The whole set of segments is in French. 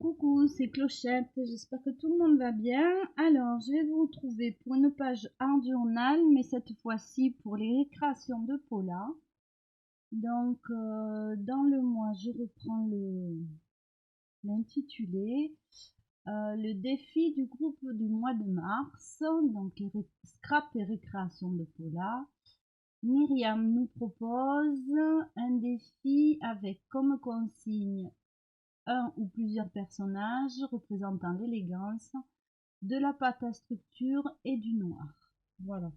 Coucou, c'est Clochette, j'espère que tout le monde va bien. Alors, je vais vous retrouver pour une page art journal, mais cette fois-ci pour les récréations de Paula. Donc, dans le mois, je reprends l'intitulé. Le défi du groupe du mois de mars, donc les scrap et récréations de Paula. Myriam nous propose un défi avec comme consigne un ou plusieurs personnages représentant l'élégance, de la pâte à structure et du noir. Voilà.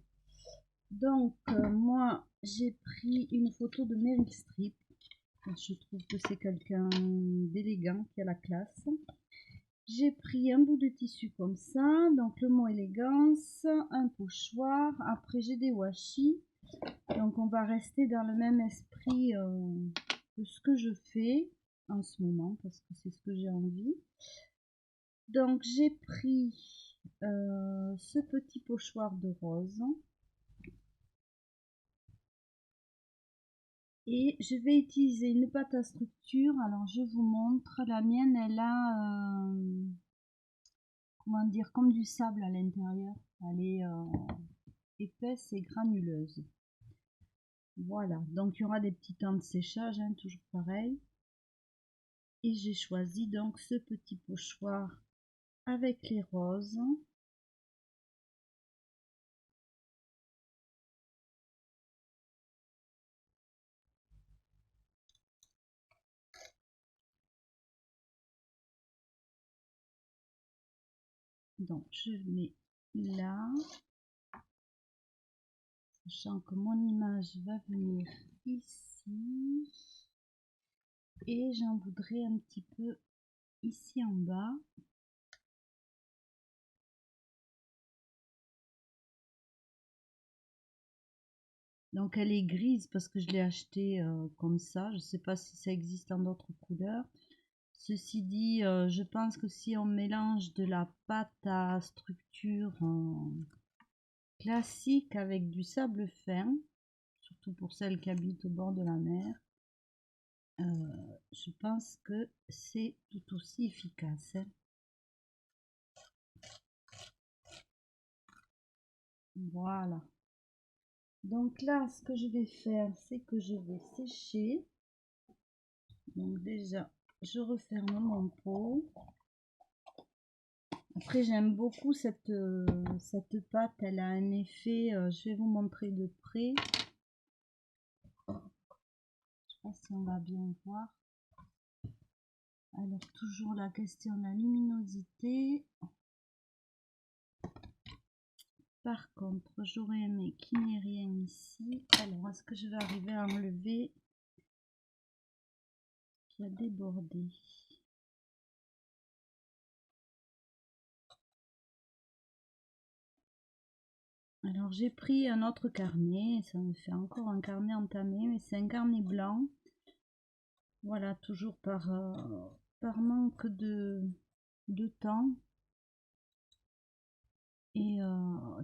Donc, moi, j'ai pris une photo de Meryl Streep. Je trouve que c'est quelqu'un d'élégant, qui a la classe. J'ai pris un bout de tissu comme ça, donc le mot élégance, un pochoir. Après, j'ai des washi. Donc, on va rester dans le même esprit de ce que je fais en ce moment, parce que c'est ce que j'ai envie. Donc, j'ai pris ce petit pochoir de rose. Et je vais utiliser une pâte à structure. Alors, je vous montre. La mienne, elle a, comment dire, comme du sable à l'intérieur. Elle est épaisse et granuleuse. Voilà. Donc, il y aura des petits temps de séchage, hein, toujours pareil. Et j'ai choisi donc ce petit pochoir avec les roses. Donc, je mets là. Sachant que mon image va venir ici. Et j'en voudrais un petit peu ici en bas. Donc elle est grise parce que je l'ai achetée comme ça. Je ne sais pas si ça existe en d'autres couleurs. Ceci dit, je pense que si on mélange de la pâte à structure classique avec du sable fin, surtout pour celles qui habitent au bord de la mer, je pense que c'est tout aussi efficace, hein. Voilà. Donc là, ce que je vais faire, c'est que je vais sécher. Donc déjà, je referme mon pot. Après, j'aime beaucoup cette pâte. Elle a un effet, je vais vous montrer de près. Je sais pas si on va bien voir. Alors, toujours la question de la luminosité. Par contre, j'aurais aimé qu'il n'y ait rien ici. Alors, est-ce que je vais arriver à enlever qui a débordé? Alors, j'ai pris un autre carnet. Ça me fait encore un carnet entamé, mais c'est un carnet blanc. Voilà, toujours par manque de temps. Et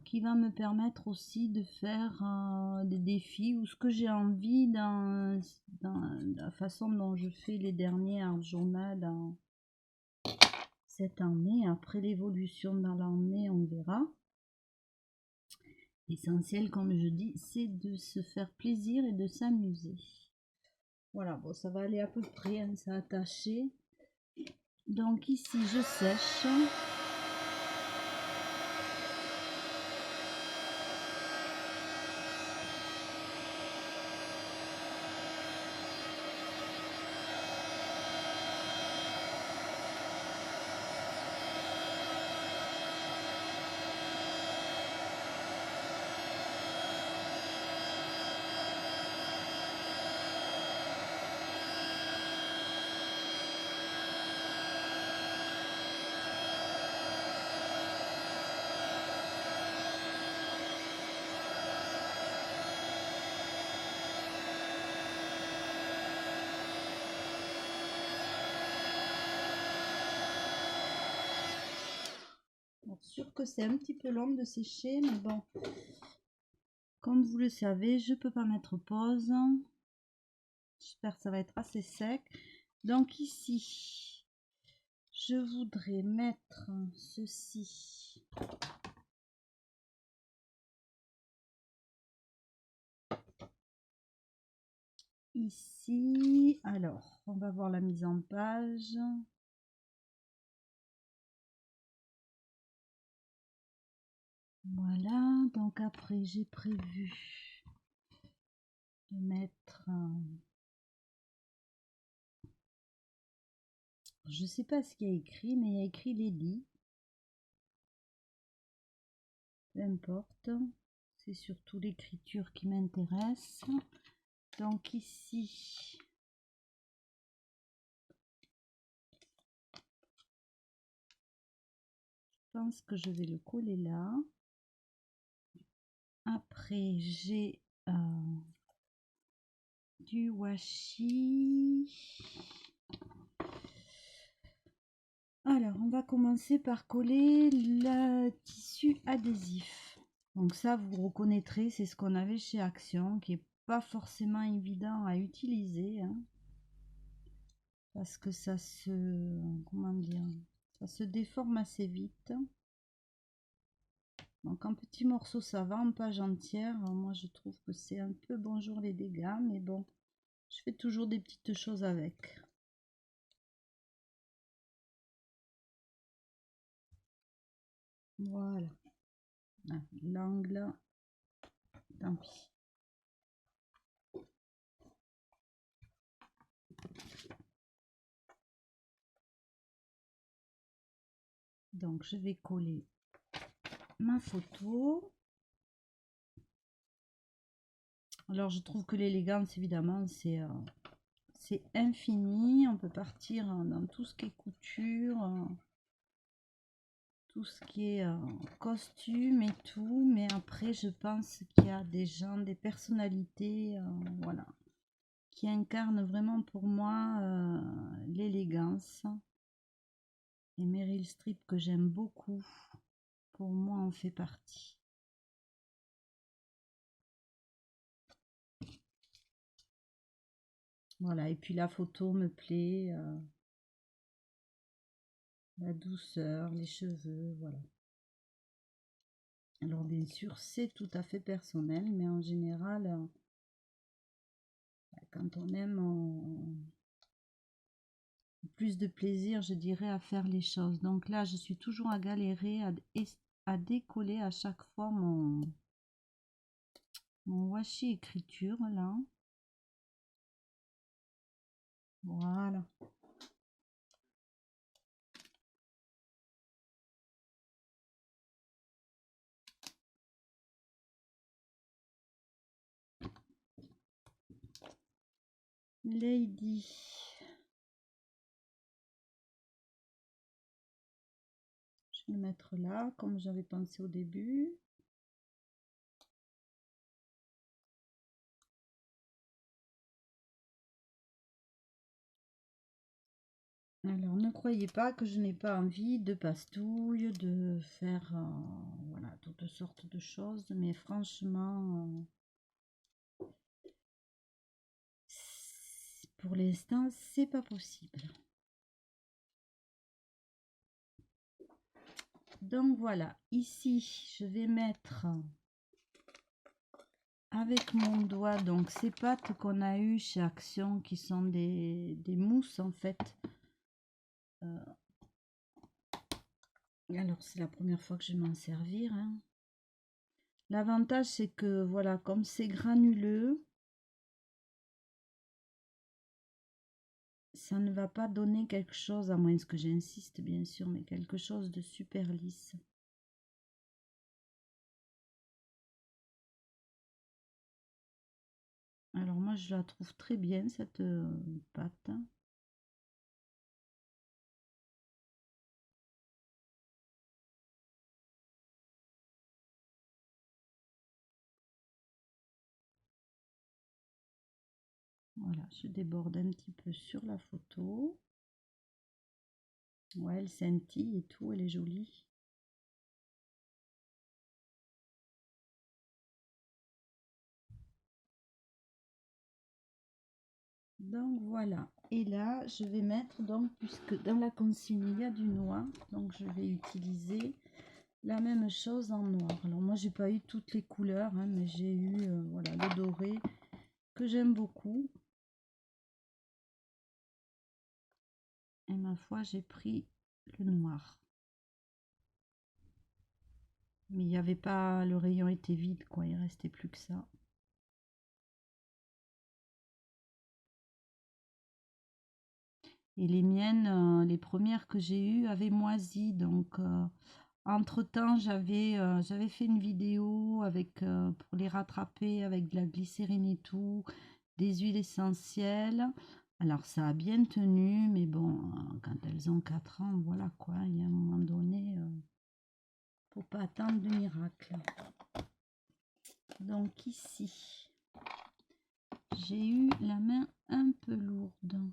qui va me permettre aussi de faire des défis ou ce que j'ai envie dans la façon dont je fais les derniers art journal cette année. Après l'évolution dans l'année, on verra. L'essentiel, comme je dis, c'est de se faire plaisir et de s'amuser. Voilà, bon, ça va aller à peu près, hein, ça a attaché. Donc ici, je sèche. Bien sûr que c'est un petit peu long de sécher, mais bon, comme vous le savez, je peux pas mettre pause. J'espère que ça va être assez sec. Donc ici, je voudrais mettre ceci ici. Alors, on va voir la mise en page. Voilà, donc après j'ai prévu de mettre, je sais pas ce qu'il y a écrit, mais il y a écrit Lady. Peu importe, c'est surtout l'écriture qui m'intéresse. Donc ici, je pense que je vais le coller là. Après, j'ai du washi. Alors, on va commencer par coller le tissu adhésif. Donc ça, vous reconnaîtrez, c'est ce qu'on avait chez Action, qui est pas forcément évident à utiliser, hein, parce que ça se, comment dire, ça se déforme assez vite. Donc en petits morceaux ça va, en page entière, moi je trouve que c'est un peu bonjour les dégâts, mais bon, je fais toujours des petites choses avec. Voilà. L'angle, tant pis. Donc je vais coller ma photo. Alors je trouve que l'élégance évidemment c'est infini, on peut partir dans tout ce qui est couture, tout ce qui est costume et tout, mais après je pense qu'il y a des gens, des personnalités, voilà, qui incarnent vraiment pour moi l'élégance. Et Meryl Streep que j'aime beaucoup, pour moi en fait partie. Voilà, et puis la photo me plaît, la douceur, les cheveux, voilà. Alors bien sûr, c'est tout à fait personnel, mais en général, quand on aime, on a plus de plaisir, je dirais, à faire les choses. Donc là, je suis toujours à galérer, à décoller à chaque fois mon washi écriture, là. Voilà. Lady. Je vais le mettre là, comme j'avais pensé au début. Alors, ne croyez pas que je n'ai pas envie de pastouille, de faire voilà, toutes sortes de choses, mais franchement, pour l'instant, c'est pas possible. Donc voilà, ici, je vais mettre avec mon doigt donc ces pâtes qu'on a eu chez Action, qui sont des mousses en fait. Alors c'est la première fois que je vais m'en servir, hein. L'avantage c'est que voilà, comme c'est granuleux, ça ne va pas donner quelque chose, à moins que j'insiste bien sûr, mais quelque chose de super lisse. Alors moi je la trouve très bien cette pâte. Voilà, je déborde un petit peu sur la photo. Ouais, elle scintille et tout, elle est jolie. Donc voilà. et là je vais mettre, donc puisque dans la consigne il y a du noir, donc je vais utiliser la même chose en noir. Alors moi j'ai pas eu toutes les couleurs, hein, mais j'ai eu voilà, le doré que j'aime beaucoup. Et ma foi, j'ai pris le noir. Mais il n'y avait pas, le rayon était vide, quoi, il restait plus que ça. Et les miennes, les premières que j'ai eues avaient moisi, donc entre-temps j'avais fait une vidéo avec pour les rattraper avec de la glycérine et tout, des huiles essentielles. Alors ça a bien tenu, mais bon, quand elles ont 4 ans, voilà quoi, il y a un moment donné, faut pas attendre de miracle. Donc ici, j'ai eu la main un peu lourde.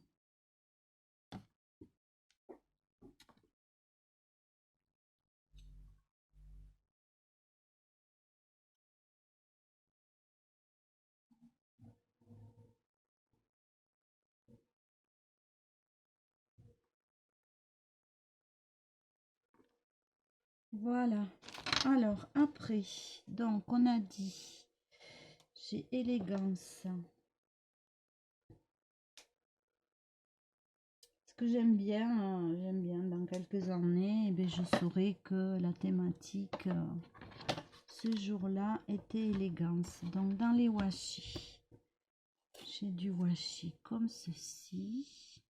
Voilà. Alors après, donc on a dit, j'ai élégance. Ce que j'aime bien dans quelques années, eh bien, je saurai que la thématique ce jour-là était élégance. Donc dans les washi, j'ai du washi comme ceci.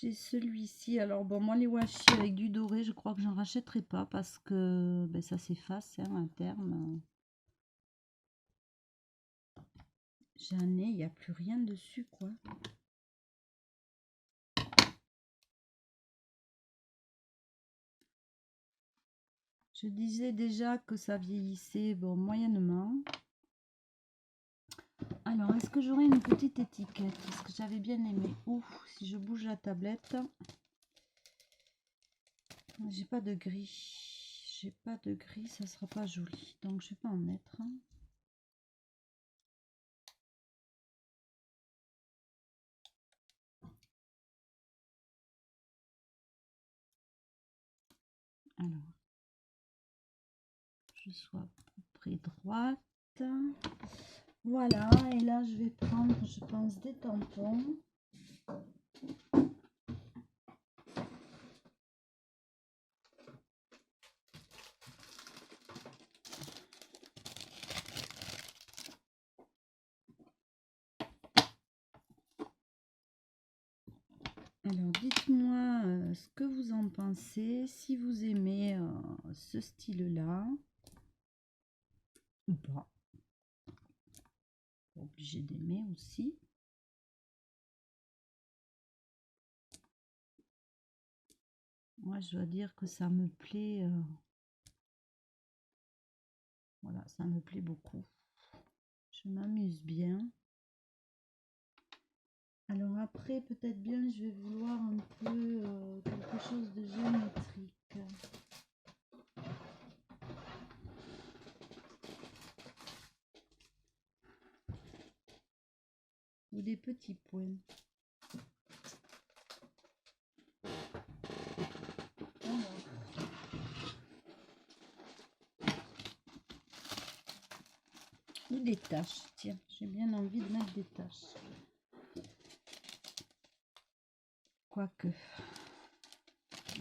J'ai celui-ci. Alors bon, moi les washi avec du doré, je crois que j'en rachèterai pas parce que ben, ça s'efface hein, à terme. J'en ai, il n'y a plus rien dessus quoi. Je disais déjà que ça vieillissait bon, moyennement. Alors, est-ce que j'aurais une petite étiquette? Parce que j'avais bien aimé. Ouf, si je bouge la tablette. J'ai pas de gris. J'ai pas de gris, ça sera pas joli. Donc, je vais pas en mettre. Alors, je sois à peu près droite. Voilà, et là, je vais prendre, je pense, des tampons. Alors, dites-moi ce que vous en pensez, si vous aimez ce style-là ou pas. Pas obligé d'aimer aussi. Moi, je dois dire que ça me plaît. Voilà, ça me plaît beaucoup. Je m'amuse bien. Alors après, peut-être bien, je vais vouloir un peu quelque chose de géométrique. Ou des petits points. Ou des taches. Tiens, j'ai bien envie de mettre des taches. Quoique,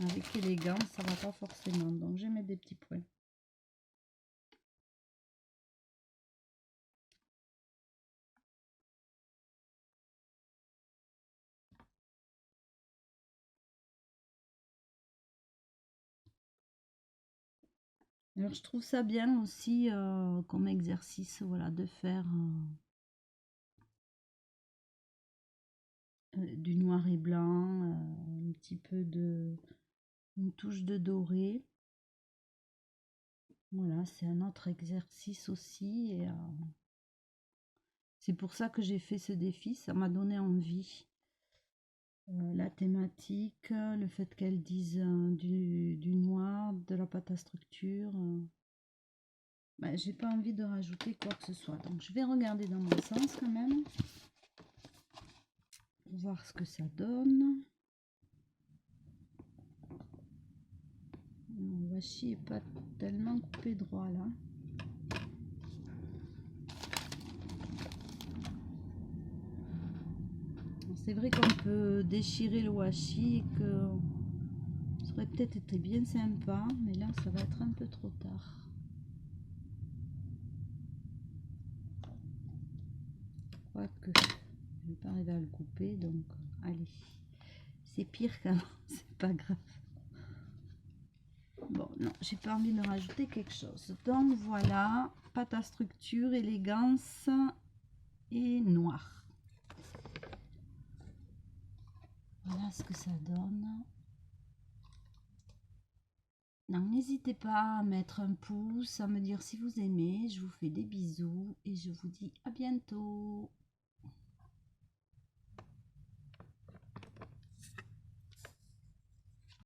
avec élégance, ça va pas forcément. Donc, je vais mettre des petits points. Alors je trouve ça bien aussi comme exercice, voilà, de faire du noir et blanc, un petit peu de une touche de doré. Voilà, c'est un autre exercice aussi et c'est pour ça que j'ai fait ce défi, ça m'a donné envie. La thématique, le fait qu'elle dise du noir, de la pâte à structure. Bah, j'ai pas envie de rajouter quoi que ce soit. Donc je vais regarder dans mon sens quand même. Pour voir ce que ça donne. Mon washi est pas tellement coupé droit là. C'est vrai qu'on peut déchirer le washi et que ça aurait peut-être été bien sympa, mais là ça va être un peu trop tard. Quoique, je vais pas arriver à le couper, donc allez. C'est pire qu'avant, c'est pas grave. Bon, non, j'ai pas envie de rajouter quelque chose. Donc voilà, pâte à structure, élégance et noir. Voilà ce que ça donne. Donc n'hésitez pas à mettre un pouce, à me dire si vous aimez. Je vous fais des bisous et je vous dis à bientôt.